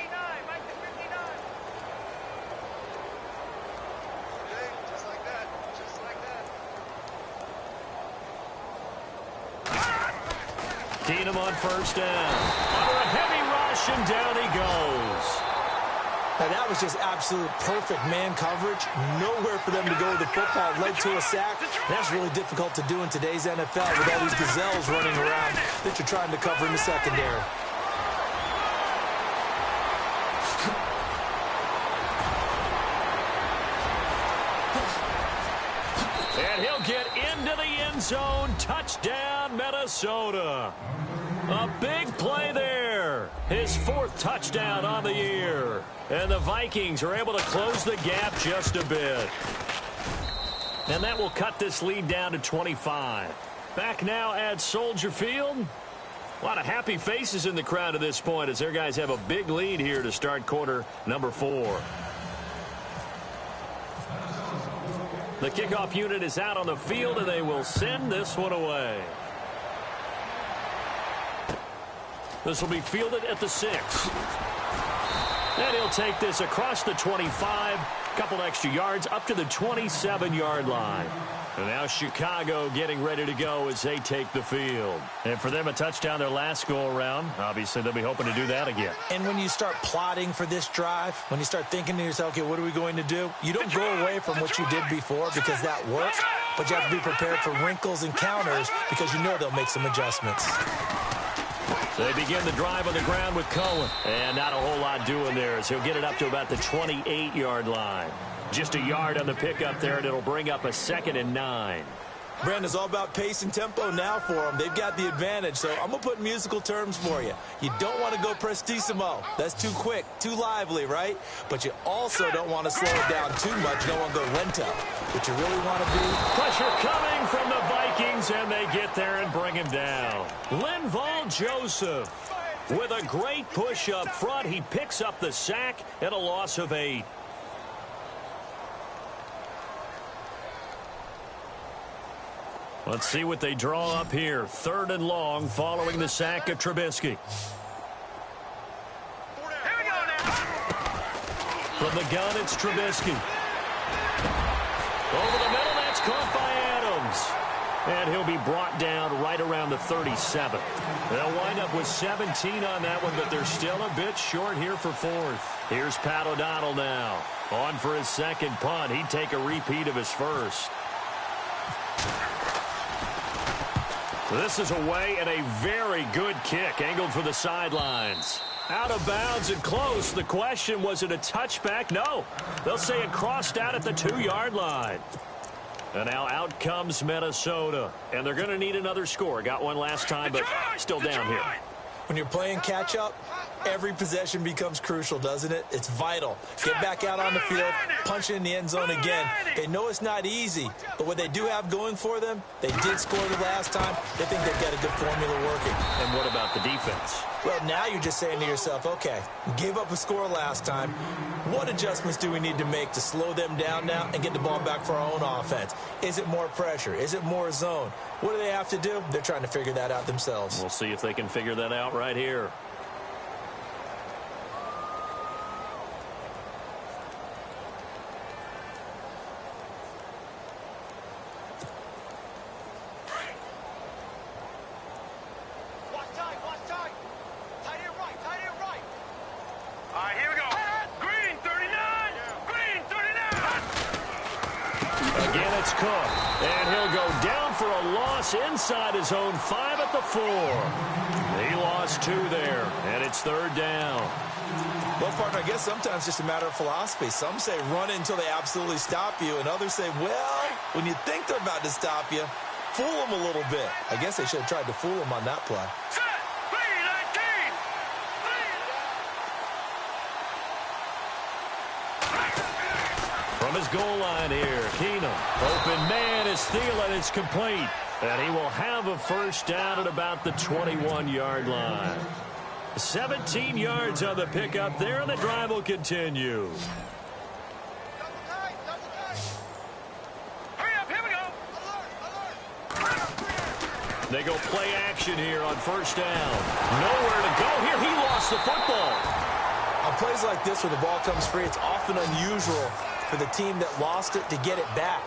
[SPEAKER 1] Keenum on first down. Under a heavy rush, and down he goes.
[SPEAKER 2] Now, that was just absolute perfect man coverage. Nowhere for them to go with the football. Led to a sack. That's really difficult to do in today's NFL with all these gazelles running around that you're trying to cover in the secondary.
[SPEAKER 1] And he'll get into the end zone. Touchdown, Minnesota. A big play there. His 4th touchdown on the year. And the Vikings are able to close the gap just a bit. And that will cut this lead down to 25. Back now at Soldier Field. A lot of happy faces in the crowd at this point as their guys have a big lead here to start quarter number 4. The kickoff unit is out on the field, and they will send this one away. This will be fielded at the 6. And he'll take this across the 25 Couple extra yards up to the 27-yard line. And now Chicago getting ready to go as they take the field. And for them, a touchdown their last go-around. Obviously, they'll be hoping to do that again.
[SPEAKER 2] And when you start plotting for this drive, when you start thinking to yourself, okay, what are we going to do? You don't go away from what you did before because that worked, but you have to be prepared for wrinkles and counters because you know they'll make some adjustments.
[SPEAKER 1] They begin the drive on the ground with Cohen. And not a whole lot doing there as he'll get it up to about the 28-yard line. Just a yard on the pickup there, and it'll bring up a 2nd and 9.
[SPEAKER 2] Brandon, it's all about pace and tempo now for them. They've got the advantage, so I'm going to put musical terms for you. You don't want to go prestissimo. That's too quick, too lively, right? But you also don't want to slow it down too much. You don't want to go lento. What you really want to be...
[SPEAKER 1] Pressure coming from the Vikings, and they get there and bring him down. Linval Joseph with a great push up front. He picks up the sack and a loss of 8. Let's see what they draw up here. 3rd and long following the sack of Trubisky.
[SPEAKER 3] Here we go now.
[SPEAKER 1] From the gun, it's Trubisky. Over the middle, that's caught by Adams. And he'll be brought down right around the 37. They'll wind up with 17 on that one, but they're still a bit short here for 4th. Here's Pat O'Donnell now. On for his 2nd punt. He'd take a repeat of his 1st. This is away and a very good kick, angled for the sidelines. Out of bounds and close. The question, was it a touchback? No. They'll say it crossed out at the 2-yard line. And now out comes Minnesota. And they're going to need another score. Got one last time, but still down here.
[SPEAKER 2] When you're playing catch-up, every possession becomes crucial, doesn't it? It's vital. Get back out on the field, punch it in the end zone again. They know it's not easy, but what they do have going for them, they did score the last time. They think they've got a good formula working.
[SPEAKER 1] And what about the defense?
[SPEAKER 2] Well, now you're just saying to yourself, okay, we gave up a score last time. What adjustments do we need to make to slow them down now and get the ball back for our own offense? Is it more pressure? Is it more zone? What do they have to do? They're trying to figure that out themselves.
[SPEAKER 1] We'll see if they can figure that out right here. Inside his own 5 at the 4. He lost 2 there, and it's 3rd down.
[SPEAKER 2] Well, partner, I guess sometimes it's just a matter of philosophy. Some say run it until they absolutely stop you, and others say, well, when you think they're about to stop you, fool them a little bit. I guess they should have tried to fool them on that play.
[SPEAKER 1] From his goal line here, Keenum. Open man is Thielen. It's complete. And he will have a 1st down at about the 21-yard line. 17 yards on the pickup there, and the drive will continue.
[SPEAKER 3] Hurry up, here we go.
[SPEAKER 1] They go play action here on 1st down. Nowhere to go here. He lost the football.
[SPEAKER 2] On plays like this where the ball comes free, it's often unusual for the team that lost it to get it back.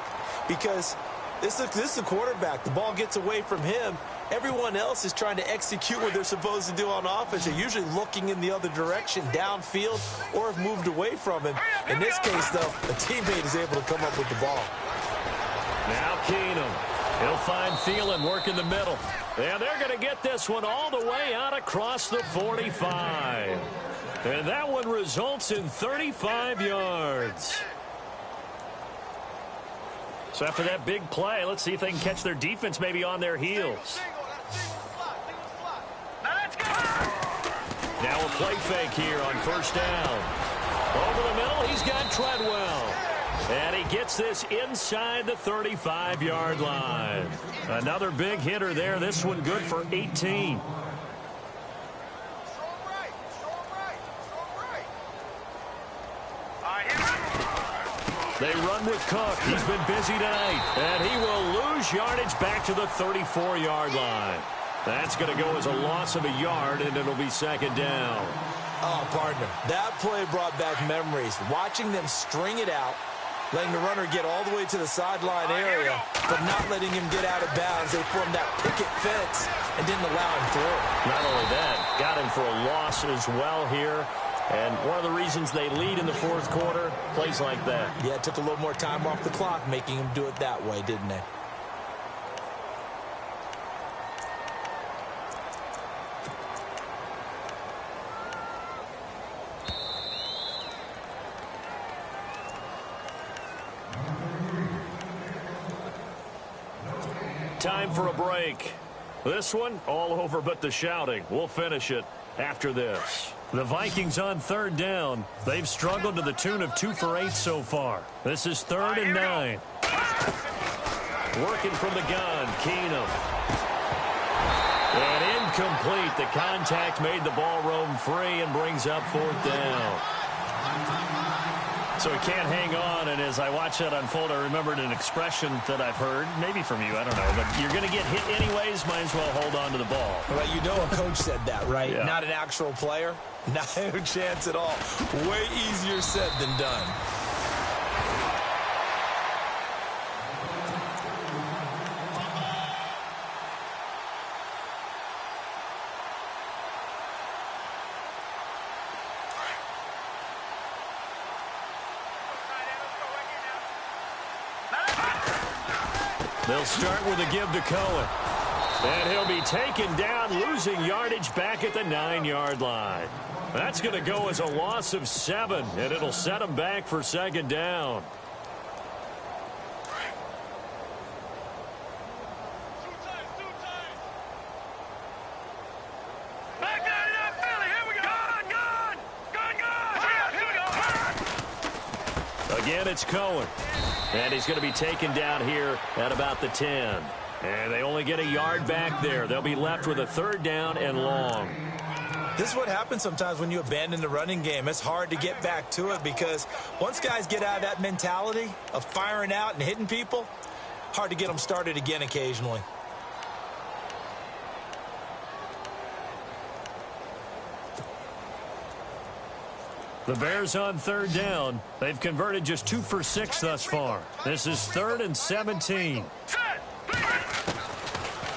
[SPEAKER 2] Because this is the quarterback. The ball gets away from him. Everyone else is trying to execute what they're supposed to do on offense. They're usually looking in the other direction, downfield, or have moved away from him. In this case, though, a teammate is able to come up with the ball.
[SPEAKER 1] Now Keenum. He'll find Thielen working the middle. And they're going to get this one all the way out across the 45. And that one results in 35 yards. So after that big play, let's see if they can catch their defense maybe on their heels. Now a play fake here on 1st down. Over the middle, he's got Treadwell. And he gets this inside the 35-yard line. Another big hitter there. This one good for 18. They run with Cook. He's been busy tonight. And he will lose yardage back to the 34-yard line. That's going to go as a loss of a yard, and it'll be 2nd down.
[SPEAKER 2] Oh, partner, that play brought back memories. Watching them string it out, letting the runner get all the way to the sideline area, but not letting him get out of bounds. They formed that picket fence and didn't allow him through.
[SPEAKER 1] Not only that, got him for a loss as well here. And one of the reasons they lead in the fourth quarter, plays like that.
[SPEAKER 2] Yeah, it took a little more time off the clock, making him do it that way, didn't they?
[SPEAKER 1] Time for a break. This one, all over but the shouting. We'll finish it after this. The Vikings on third down. They've struggled to the tune of 2 for 8 so far. This is 3rd and 9. Working from the gun, Keenum. And incomplete. The contact made the ball roam free and brings up 4th down. So he can't hang on, and as I watch that unfold, I remembered an expression that I've heard, maybe from you, I don't know, but you're going to get hit anyways, might as well hold on to the ball.
[SPEAKER 2] Well, you know a coach said that, right?
[SPEAKER 1] Yeah.
[SPEAKER 2] Not an actual player. Not a chance at all. Way easier said than done.
[SPEAKER 1] They'll start with a give to Cohen. And he'll be taken down, losing yardage back at the 9-yard line. That's going to go as a loss of 7, and it'll set him back for 2nd down. Again, it's Cohen. And he's going to be taken down here at about the 10. And they only get a yard back there. They'll be left with a 3rd down and long.
[SPEAKER 2] This is what happens sometimes when you abandon the running game. It's hard to get back to it because once guys get out of that mentality of firing out and hitting people, hard to get them started again occasionally.
[SPEAKER 1] The Bears on 3rd down. They've converted just 2 for 6 thus far. This is 3rd and 17.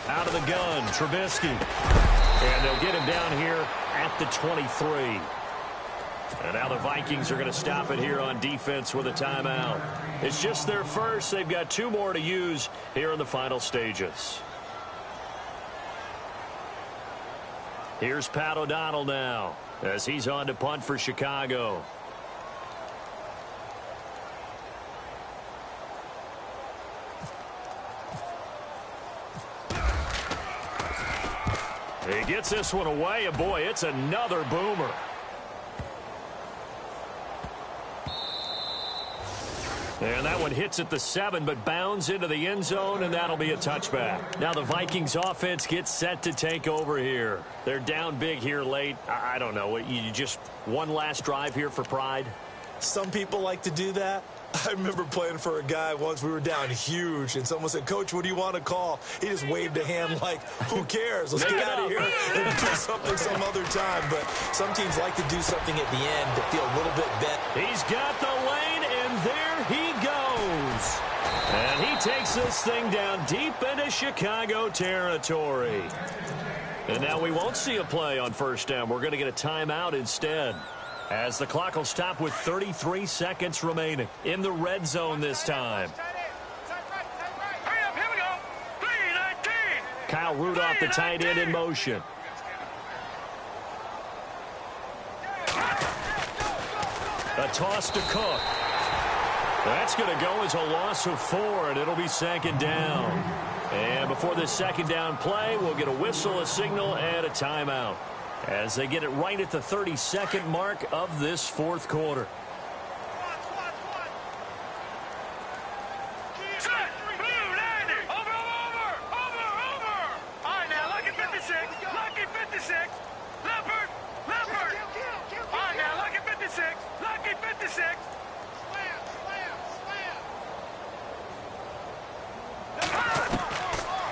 [SPEAKER 1] Out of the gun, Trubisky. And they'll get him down here at the 23. And now the Vikings are going to stop it here on defense with a timeout. It's just their first. They've got 2 more to use here in the final stages. Here's Pat O'Donnell now, as he's on to punt for Chicago. He gets this one away, and boy, it's another boomer. And that one hits at the 7, but bounds into the end zone, and that'll be a touchback. Now the Vikings offense gets set to take over here. They're down big here late. I don't know. You just one last drive here for pride?
[SPEAKER 2] Some people like to do that. I remember playing for a guy once. We were down huge, and someone said, "Coach, what do you want to call?" He just waved a hand like, who cares? Let's get out of here and do something some other time. But some teams like to do something at the end to feel a little bit better.
[SPEAKER 1] He's got the lane, and there he goes. And he takes this thing down deep into Chicago territory. And now we won't see a play on 1st down. We're going to get a timeout instead, as the clock will stop with 33 seconds remaining in the red zone this time. Kyle Rudolph, the tight end, in motion. A toss to Cook. That's going to go as a loss of 4, and it'll be 2nd down. And before this 2nd down play, we'll get a whistle, a signal, and a timeout, as they get it right at the 32nd mark of this 4th quarter.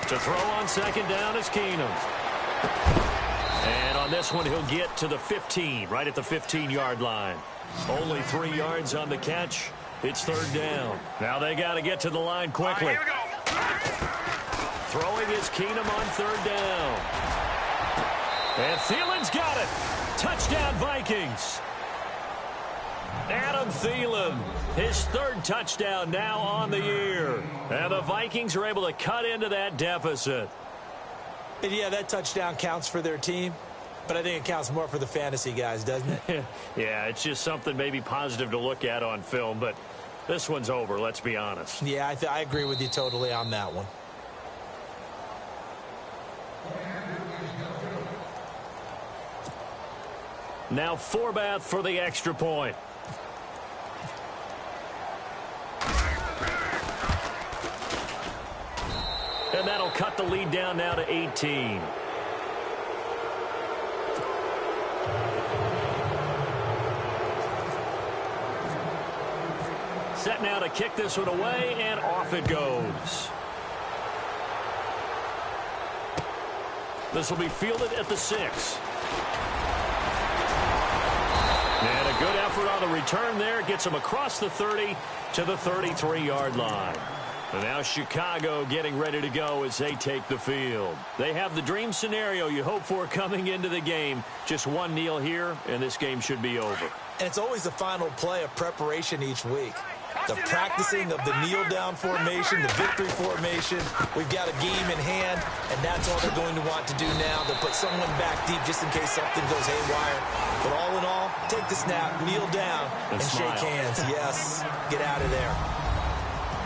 [SPEAKER 1] To throw on 2nd down is Keenum. And on On this one, he'll get to the 15, right at the 15-yard line. Only 3 yards on the catch. It's third down. Now they got to get to the line quickly.
[SPEAKER 3] Here we go.
[SPEAKER 1] Throwing is Keenum on third down. And Thielen's got it. Touchdown, Vikings. Adam Thielen, his third touchdown now on the year. And the Vikings are able to cut into that deficit.
[SPEAKER 2] And yeah, that touchdown counts for their team, but I think it counts more for the fantasy guys, doesn't it?
[SPEAKER 1] Yeah, it's just something maybe positive to look at on film, but this one's over, let's be honest.
[SPEAKER 2] Yeah, I agree with you totally on that one.
[SPEAKER 1] Now Forbath for the extra point. And that'll cut the lead down now to 18. Set now to kick this one away, and off it goes. This will be fielded at the 6. And a good effort on the return there. Gets him across the 30 to the 33-yard line. And now Chicago getting ready to go as they take the field. They have the dream scenario you hope for coming into the game. Just one kneel here, and this game should be over.
[SPEAKER 2] And it's always the final play of preparation each week. The practicing of the kneel-down formation, the victory formation. We've got a game in hand, and that's all they're going to want to do now. They'll put someone back deep just in case something goes haywire. But all in all, take the snap, kneel down, and shake hands. Yes, get out of there.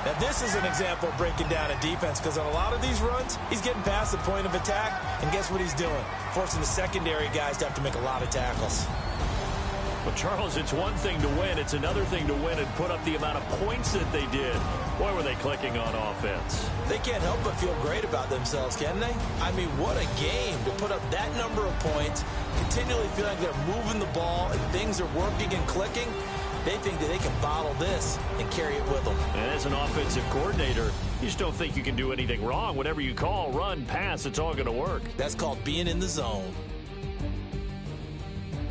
[SPEAKER 2] Now, this is an example of breaking down a defense because on a lot of these runs, he's getting past the point of attack, and guess what he's doing? Forcing the secondary guys to have to make a lot of tackles.
[SPEAKER 1] Well, Charles, it's one thing to win. It's another thing to win and put up the amount of points that they did. Boy, were they clicking on offense.
[SPEAKER 2] They can't help but feel great about themselves, can they? I mean, what a game to put up that number of points, continually feel like they're moving the ball and things are working and clicking. They think that they can bottle this and carry it with them.
[SPEAKER 1] And as an offensive coordinator, you just don't think you can do anything wrong. Whatever you call, run, pass, it's all going to work.
[SPEAKER 2] That's called being in the zone.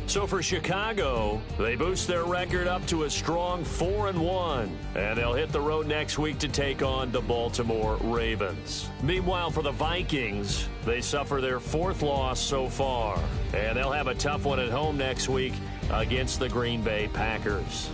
[SPEAKER 1] So for Chicago, they boost their record up to a strong 4-1. And they'll hit the road next week to take on the Baltimore Ravens. Meanwhile, for the Vikings, they suffer their 4th loss so far. And they'll have a tough one at home next week against the Green Bay Packers.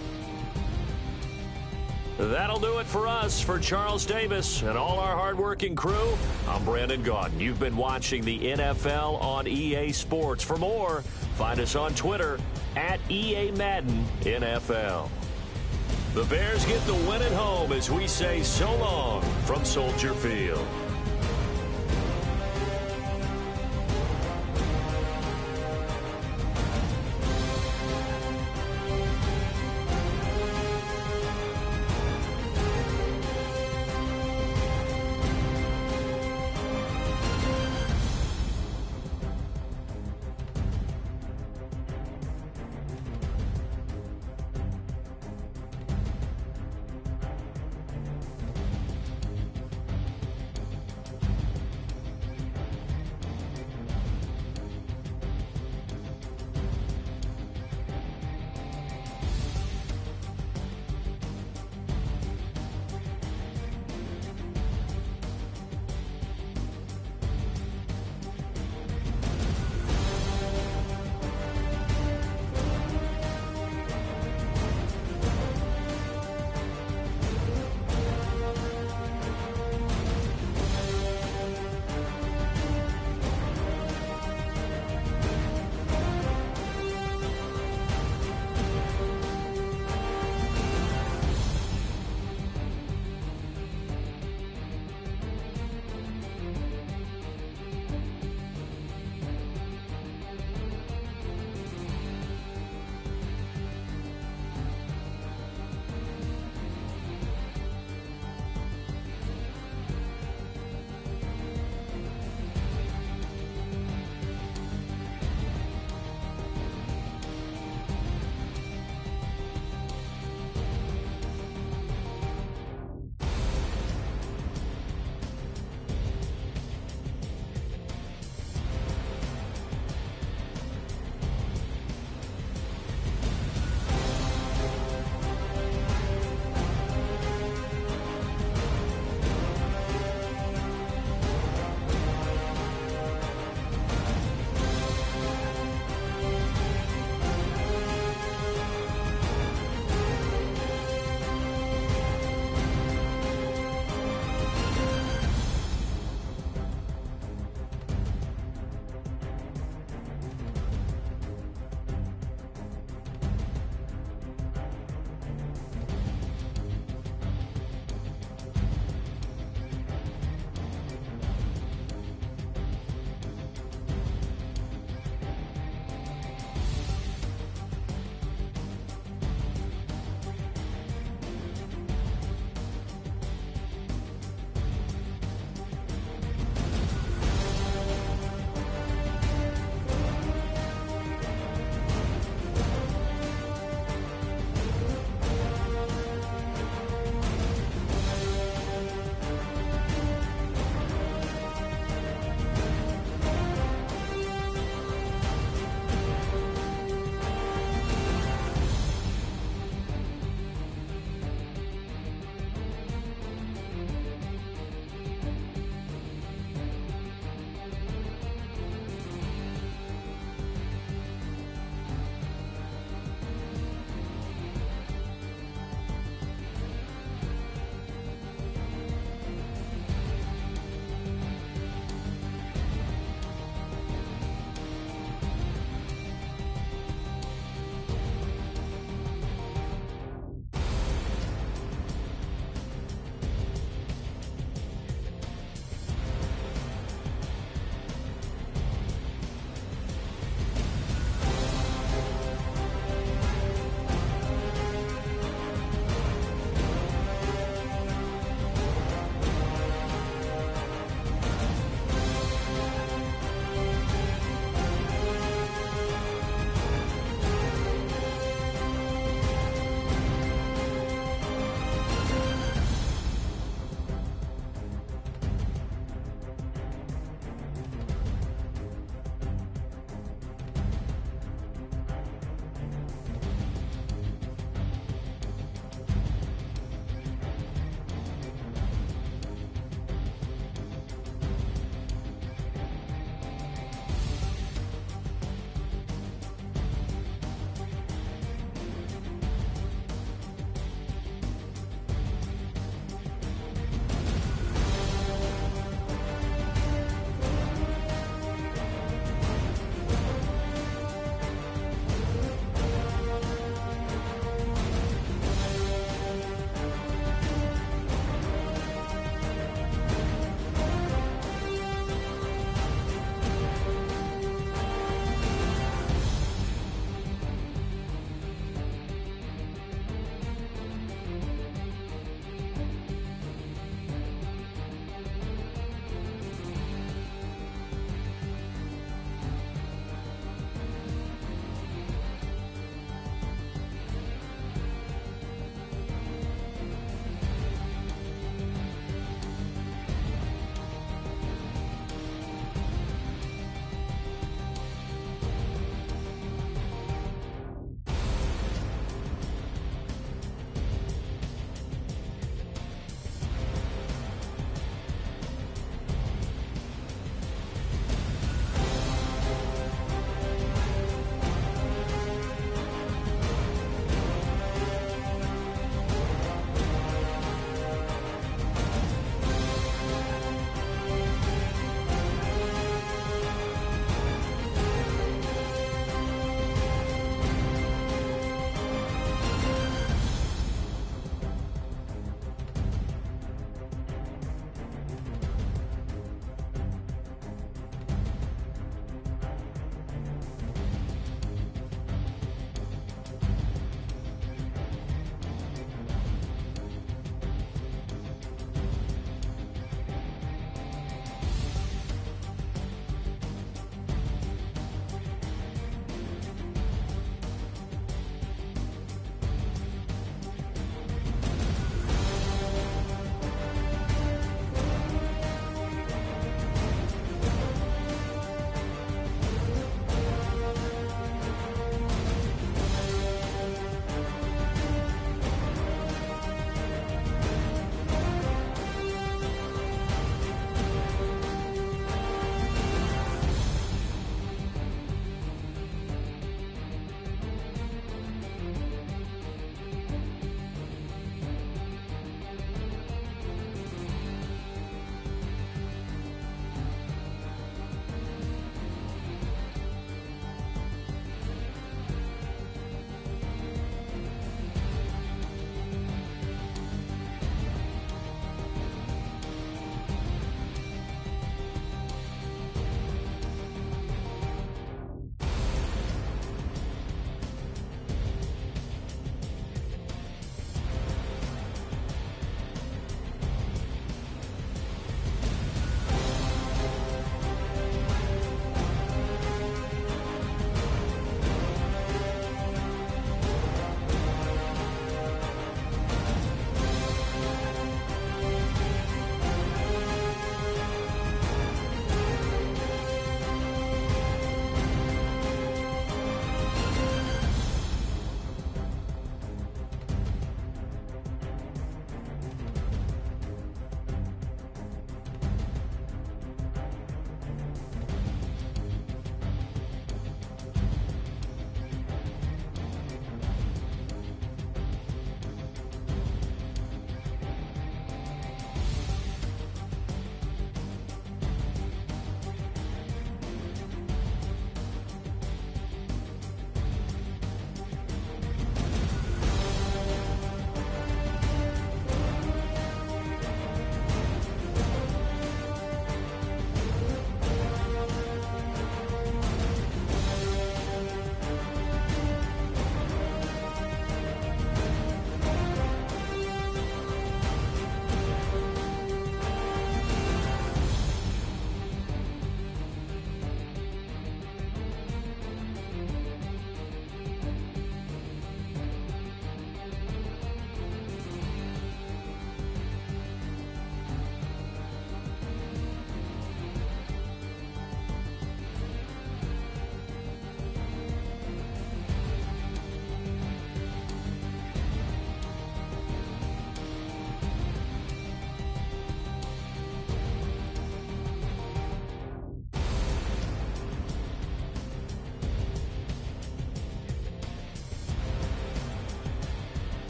[SPEAKER 1] That'll do it for us. For Charles Davis and all our hardworking crew, I'm Brandon Gaudin. You've been watching the NFL on EA Sports. For more, find us on Twitter at EA Madden NFL. The Bears get the win at home as we say so long from Soldier Field.